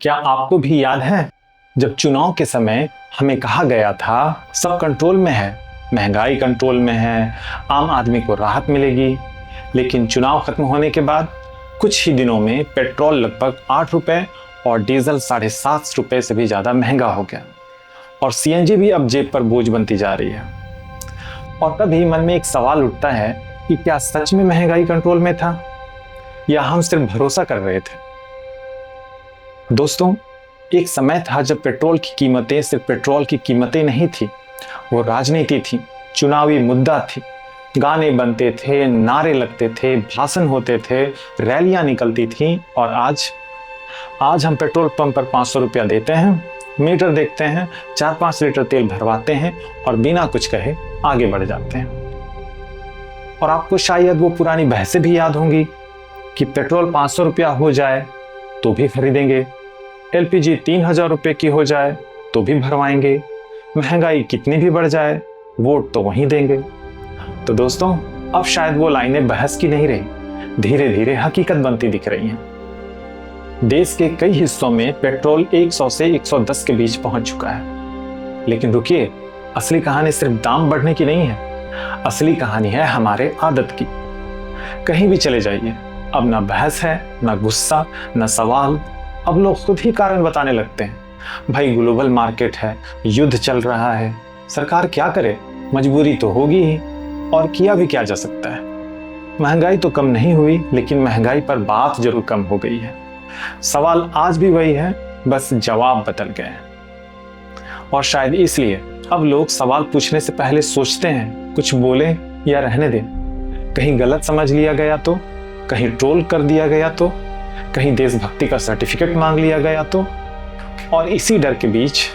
क्या आपको भी याद है जब चुनाव के समय हमें कहा गया था सब कंट्रोल में है, महंगाई कंट्रोल में है, आम आदमी को राहत मिलेगी। लेकिन चुनाव खत्म होने के बाद कुछ ही दिनों में पेट्रोल लगभग 8 रुपए और डीजल 7.5 रुपए से भी ज़्यादा महंगा हो गया और सीएनजी भी अब जेब पर बोझ बनती जा रही है। और तभी मन में एक सवाल उठता है कि क्या सच में महंगाई कंट्रोल में था या हम सिर्फ भरोसा कर रहे थे। दोस्तों, एक समय था जब पेट्रोल की कीमतें सिर्फ पेट्रोल की कीमतें नहीं थी, वो राजनीति थी, चुनावी मुद्दा थी। गाने बनते थे, नारे लगते थे, भाषण होते थे, रैलियां निकलती थीं। और आज हम पेट्रोल पंप पर 500 रुपया देते हैं, मीटर देखते हैं, 4-5 लीटर तेल भरवाते हैं और बिना कुछ कहे आगे बढ़ जाते हैं। और आपको शायद वो पुरानी बहसें भी याद होंगी कि पेट्रोल 500 रुपया हो जाए तो भी खरीदेंगे, एलपीजी 3000 रुपये की हो जाए तो भी भरवाएंगे, महंगाई कितनी भी बढ़ जाए वोट तो वहीं देंगे। तो दोस्तों, अब शायद वो लाइनें बहस की नहीं रही, धीरे धीरे हकीकत बनती दिख रही हैं। देश के कई हिस्सों में पेट्रोल 100 से 110 के बीच पहुंच चुका है। लेकिन रुकिए, असली कहानी सिर्फ दाम बढ़ने की नहीं है, असली कहानी है हमारे आदत की। कहीं भी चले जाइए, अब ना बहस है, ना गुस्सा, ना सवाल। अब लोग खुद ही कारण बताने लगते हैं। भाई ग्लोबल मार्केट है, युद्ध चल रहा है, सरकार क्या करे, मजबूरी तो होगी ही, और किया भी क्या जा सकता है। महंगाई तो कम नहीं हुई, लेकिन महंगाई पर बात जरूर कम हो गई है। सवाल आज भी वही है, बस जवाब बदल गए हैं। और शायद इसलिए अब लोग सवाल पूछने से पहले सोचते हैं कुछ बोले या रहने दें। कहीं गलत समझ लिया गया तो, कहीं ट्रोल कर दिया गया तो, कहीं देशभक्ति का सर्टिफिकेट मांग लिया गया तो। और इसी डर के बीच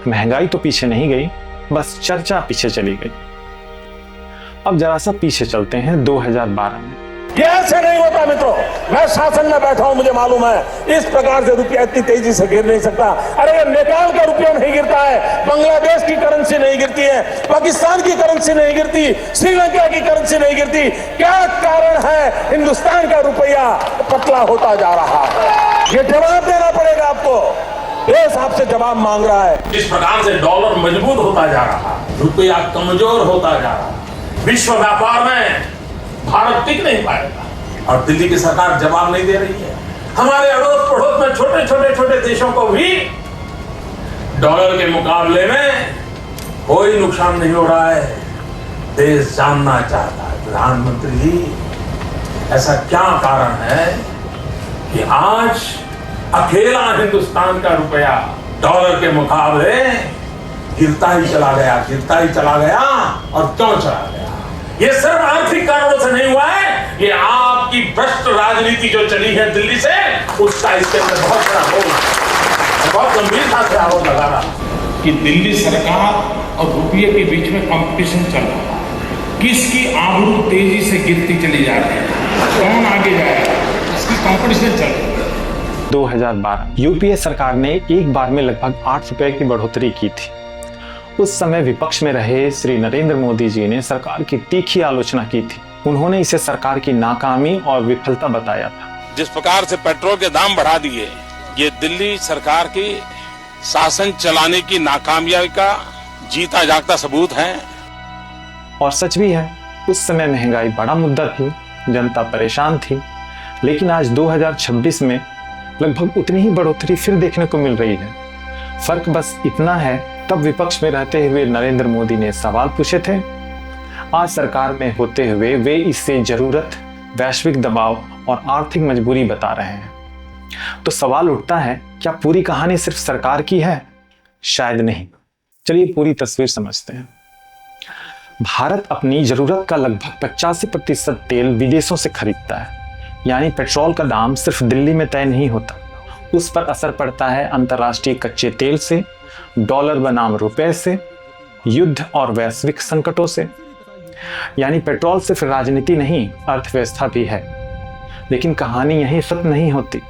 महंगाई तो पीछे नहीं गई, बस चर्चा पीछे चली गई। अब जरा सा पीछे चलते हैं 2012 में। ये ऐसे नहीं होता मित्रों, मैं शासन में बैठा हूं, मुझे मालूम है इस प्रकार से रुपया इतनी तेजी से गिर नहीं सकता। अरे नेपाल का रुपया नहीं गिरता है, बांग्लादेश की करेंसी नहीं गिरती है, पाकिस्तान की करेंसी नहीं गिरती, श्रीलंका की करेंसी नहीं गिरती। क्या कारण है हिंदुस्तान का रुपया पतला होता जा रहा है? ये जवाब देना पड़ेगा आपको, देश आपसे जवाब मांग रहा है। जिस प्रकार से डॉलर मजबूत होता जा रहा, रुपया कमजोर होता जा रहा, विश्व व्यापार में भारत टिक नहीं पाएगा। और दिल्ली की सरकार जवाब नहीं दे रही है। हमारे अड़ोस पड़ोस में छोटे देशों को भी डॉलर के मुकाबले में कोई नुकसान नहीं हो रहा है। देश जानना चाहता है, प्रधानमंत्री जी ऐसा क्या कारण है कि आज अकेला हिंदुस्तान का रुपया डॉलर के मुकाबले गिरता ही चला गया और क्यों चला गया? ये सिर्फ आर्थिक कारणों से नहीं हुआ है, ये आपकी भ्रष्ट राजनीति जो चली है दिल्ली से, उसका इसके अंदर बहुत बड़ा रोल है। बहुत गंभीरता से आरोप लगा रहा कि दिल्ली सरकार और रुपये के बीच में कंपटीशन चल रहा है। किसकी आबरू तेजी से गिरती चली जा रही है, कौन आगे जाएगा, इसकी कंपटीशन चल रही है। 2012 यूपीए सरकार ने एक बार में लगभग 8 रुपए की बढ़ोतरी की थी। उस समय विपक्ष में रहे श्री नरेंद्र मोदी जी ने सरकार की तीखी आलोचना की थी। उन्होंने इसे सरकार की नाकामी और विफलता बताया था। जिस प्रकार से पेट्रोल के दाम बढ़ा दिए, ये दिल्ली सरकार की शासन चलाने की नाकामयाबी का जीता जागता सबूत है। और सच भी है, उस समय महंगाई बड़ा मुद्दा थी, जनता परेशान थी। लेकिन आज 2026 में लगभग उतनी ही बढ़ोतरी फिर देखने को मिल रही है। फर्क बस इतना है, तब विपक्ष में रहते हुए नरेंद्र मोदी ने सवाल पूछे थे, आज सरकार में होते हुए वे इससे जरूरत, वैश्विक दबाव और आर्थिक मजबूरी बता रहे हैं। तो सवाल उठता है, क्या पूरी कहानी सिर्फ सरकार की है? शायद नहीं। चलिए पूरी तस्वीर समझते हैं। भारत अपनी जरूरत का लगभग 85% तेल विदेशों से खरीदता है। यानी पेट्रोल का दाम सिर्फ दिल्ली में तय नहीं होता, उस पर असर पड़ता है अंतर्राष्ट्रीय कच्चे तेल से, डॉलर बनाम रुपए से, युद्ध और वैश्विक संकटों से। यानी पेट्रोल सिर्फ राजनीति नहीं, अर्थव्यवस्था भी है। लेकिन कहानी यहीं खत्म नहीं होती,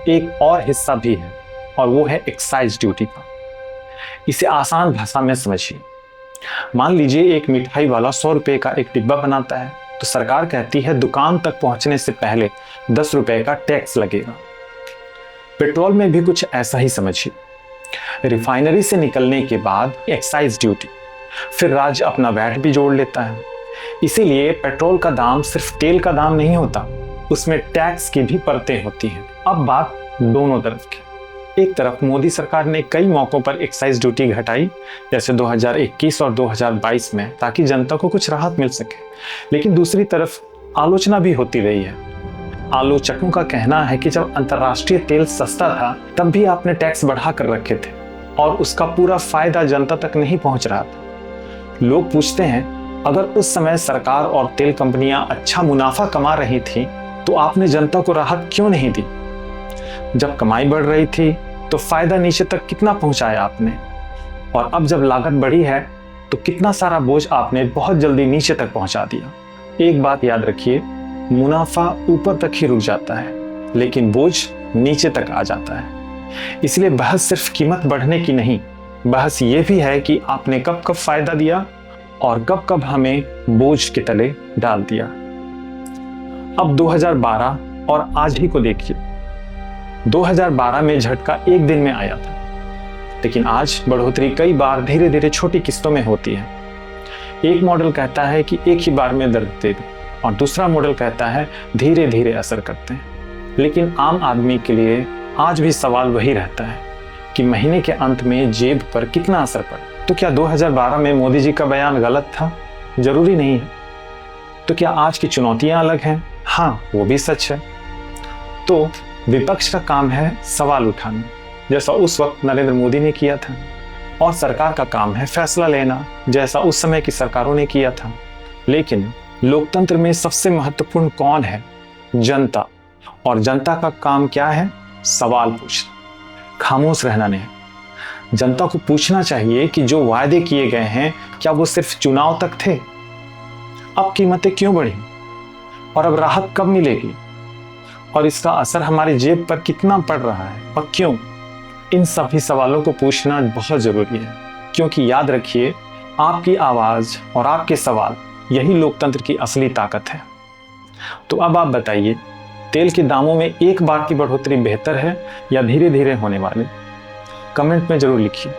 एक और हिस्सा भी है, और वो है एक्साइज ड्यूटी का। इसे आसान भाषा में समझिए। मान लीजिए एक मिठाई वाला 100 रुपए का एक डिब्बा बनाता है, तो सरकार कहती है दुकान तक पहुंचने से पहले 10 रुपए का टैक्स लगेगा। पेट्रोल में भी कुछ ऐसा ही समझिए। रिफाइनरी से निकलने के बाद एक्साइज ड्यूटी, फिर राज्य अपना वैट भी जोड़ लेता है। इसीलिए पेट्रोल का दाम सिर्फ तेल का दाम नहीं होता, उसमें टैक्स की भी परतें होती हैं। अब बात दोनों तरफ की। एक तरफ मोदी सरकार ने कई मौकों पर एक्साइज ड्यूटी घटाई, जैसे 2021 और 2022 में, ताकि जनता को कुछ राहत मिल सके। लेकिन दूसरी तरफ आलोचना भी होती रही है। आलोचकों का कहना है कि जब अंतर्राष्ट्रीय तेल सस्ता था तब भी आपने टैक्स बढ़ा कर रखे थे और उसका पूरा फायदा जनता तक नहीं पहुंच रहा था। लोग पूछते हैं, अगर उस समय सरकार और तेल कंपनियां अच्छा मुनाफा कमा रही थी तो आपने जनता को राहत क्यों नहीं दी? जब कमाई बढ़ रही थी तो फायदा नीचे तक कितना पहुंचाया आपने? और अब जब लागत बढ़ी है तो कितना सारा बोझ आपने बहुत जल्दी नीचे तक पहुंचा दिया। एक बात याद रखिए, मुनाफा ऊपर तक ही रुक जाता है लेकिन बोझ नीचे तक आ जाता है। इसलिए बहस सिर्फ कीमत बढ़ने की नहीं, बहस ये भी है कि आपने कब कब फायदा दिया और कब कब हमें बोझ के तले डाल दिया। अब 2012 और आज ही को देखिए। 2012 में झटका एक दिन में आया था, लेकिन आज बढ़ोतरी कई बार धीरे धीरे छोटी किस्तों में होती है। एक मॉडल कहता है कि एक ही बार में दर्द दे दो और दूसरा मॉडल कहता है धीरे धीरे असर करते हैं। लेकिन आम आदमी के लिए आज भी सवाल वही रहता है कि महीने के अंत में जेब पर कितना असर पड़ा। तो क्या 2012 में मोदी जी का बयान गलत था? जरूरी नहीं है। तो क्या आज की चुनौतियां अलग हैं? हाँ, वो भी सच है। तो विपक्ष का काम है सवाल उठाना, जैसा उस वक्त नरेंद्र मोदी ने किया था, और सरकार का काम है फैसला लेना, जैसा उस समय की सरकारों ने किया था। लेकिन लोकतंत्र में सबसे महत्वपूर्ण कौन है? जनता। और जनता का काम क्या है? सवाल पूछना, खामोश रहना नहीं। जनता को पूछना चाहिए कि जो वायदे किए गए हैं क्या वो सिर्फ चुनाव तक थे? अब कीमतें क्यों बढ़ी और अब राहत कब मिलेगी और इसका असर हमारी जेब पर कितना पड़ रहा है और क्यों? इन सभी सवालों को पूछना बहुत जरूरी है, क्योंकि याद रखिए, आपकी आवाज और आपके सवाल यही लोकतंत्र की असली ताकत है। तो अब आप बताइए, तेल के दामों में एक बार की बढ़ोतरी बेहतर है या धीरे धीरे होने वाली? कमेंट में जरूर लिखिए।